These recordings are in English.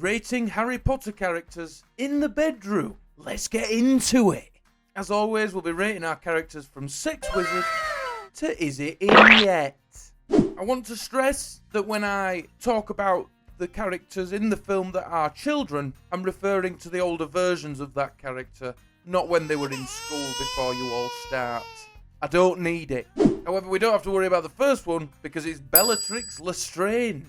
rating Harry Potter characters in the bedroom. Let's get into it. As always, we'll be rating our characters from Sex Wizard to Is It In Yet? I want to stress that when I talk about the characters in the film that are children, I'm referring to the older versions of that character, not when they were in school before you all start. I don't need it. However, we don't have to worry about the first one because it's Bellatrix Lestrange.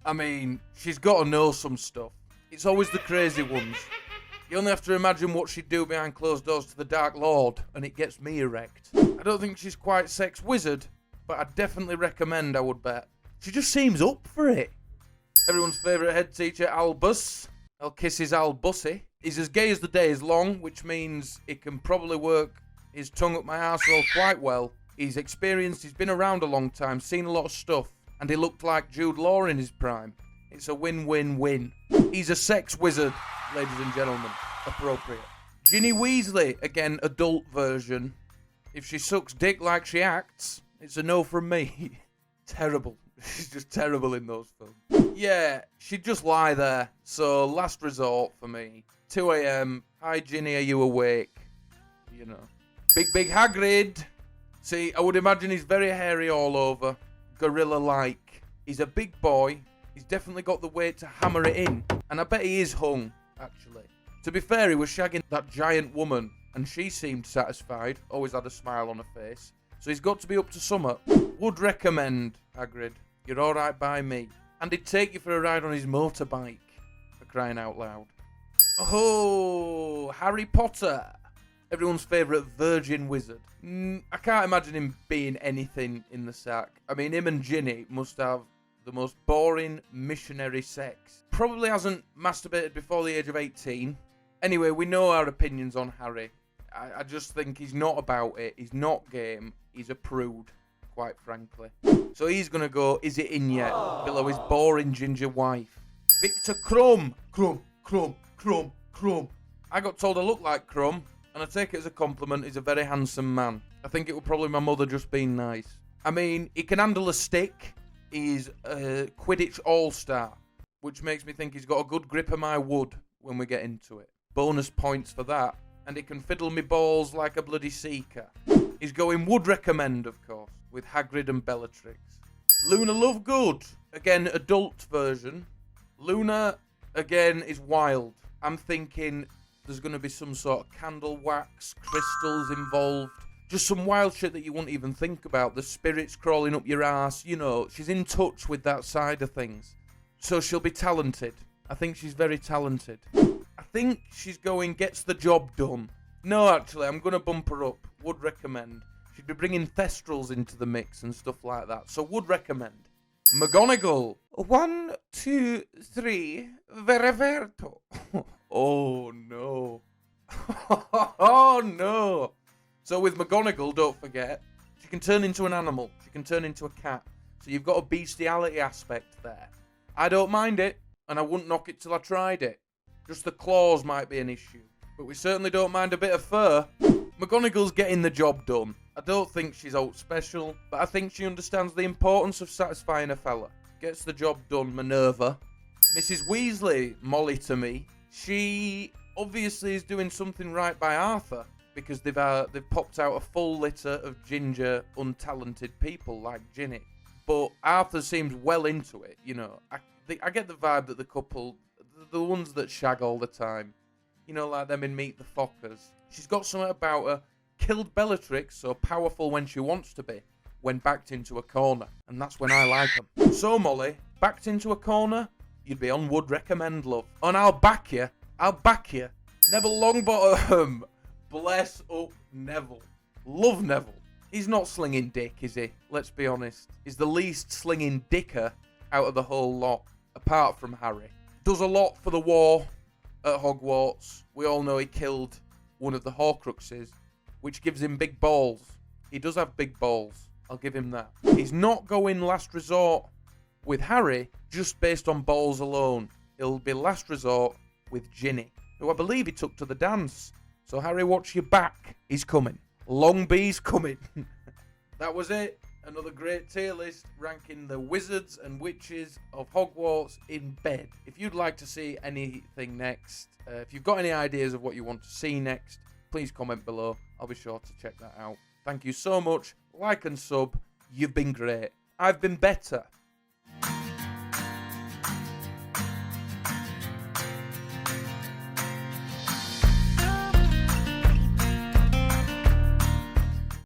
I mean, she's got to know some stuff. It's always the crazy ones. You only have to imagine what she'd do behind closed doors to the Dark Lord, and it gets me erect. I don't think she's quite Sex Wizard, but I'd definitely recommend, I would bet. She just seems up for it. Everyone's favourite head teacher, Albus. I'll kiss his Albussy. He's as gay as the day is long, which means he can probably work his tongue up my arsehole quite well. He's experienced, he's been around a long time, seen a lot of stuff, and he looked like Jude Law in his prime. It's a win-win-win. He's a sex wizard, ladies and gentlemen. Appropriate. Ginny Weasley, again, adult version. If she sucks dick like she acts, it's a no from me. Terrible. She's just terrible in those films. Yeah, she'd just lie there. So, last resort for me. 2 a.m. Hi, Ginny, are you awake? You know. Big Hagrid. See, I would imagine he's very hairy all over. Gorilla-like. He's a big boy. He's definitely got the weight to hammer it in. And I bet he is hung, actually. To be fair, he was shagging that giant woman. And she seemed satisfied. Always had a smile on her face. So he's got to be up to summer. Would recommend, Hagrid. You're alright by me. And he'd take you for a ride on his motorbike. For crying out loud. Oh, Harry Potter. Everyone's favourite virgin wizard. I can't imagine him being anything in the sack. I mean, him and Ginny must have the most boring missionary sex. Probably hasn't masturbated before the age of 18. Anyway, we know our opinions on Harry. I just think he's not about it. He's not game. He's a prude, quite frankly. So he's going to go, Is It In Yet? Below his boring ginger wife. Victor Crumb. Crumb. I got told I look like Crumb, and I take it as a compliment. He's a very handsome man. I think it was probably my mother just being nice. I mean, he can handle a stick. He's a Quidditch all-star, which makes me think he's got a good grip of my wood when we get into it. Bonus points for that. And he can fiddle me balls like a bloody seeker. He's going would recommend, of course, with Hagrid and Bellatrix. Luna Lovegood, again, adult version. Luna, again, is wild. I'm thinking there's going to be some sort of candle wax, crystals involved. Just some wild shit that you wouldn't even think about. The spirits crawling up your ass. You know, she's in touch with that side of things. So she'll be talented. I think she's very talented. I think she's going gets the job done. No, actually, I'm going to bump her up. Would recommend. She'd be bringing thestrals into the mix and stuff like that. So would recommend. McGonagall. 1, 2, 3. Vereverto. Oh, no. Oh, no. So with McGonagall, don't forget, she can turn into an animal. She can turn into a cat. So you've got a bestiality aspect there. I don't mind it, and I wouldn't knock it till I tried it. Just the claws might be an issue. But we certainly don't mind a bit of fur. McGonagall's getting the job done. I don't think she's out special, but I think she understands the importance of satisfying a fella. Gets the job done, Minerva. Mrs. Weasley, Molly to me. She obviously is doing something right by Arthur, because they've popped out a full litter of ginger, untalented people like Ginny. But Arthur seems well into it, you know. I get the vibe that the couple, the ones that shag all the time, you know, like them in Meet the Fockers. She's got something about her. Killed Bellatrix, so powerful when she wants to be, when backed into a corner. And that's when I like them. So, Molly, backed into a corner, you'd be on would recommend, love. And I'll back you. Neville Longbottom. Bless up Neville. Love Neville. He's not slinging dick, is he? Let's be honest. He's the least slinging dicker out of the whole lot, apart from Harry. Does a lot for the war at Hogwarts. We all know he killed one of the Horcruxes, which gives him big balls. He does have big balls. I'll give him that. He's not going last resort with Harry just based on balls alone. He'll be last resort with Ginny, who I believe he took to the dance. So Harry, watch your back. He's coming. Longby's coming. That was it. Another great tier list ranking the wizards and witches of Hogwarts in bed. If you'd like to see anything next, if you've got any ideas of what you want to see next, please comment below. I'll be sure to check that out. Thank you so much. Like and sub. You've been great. I've been better.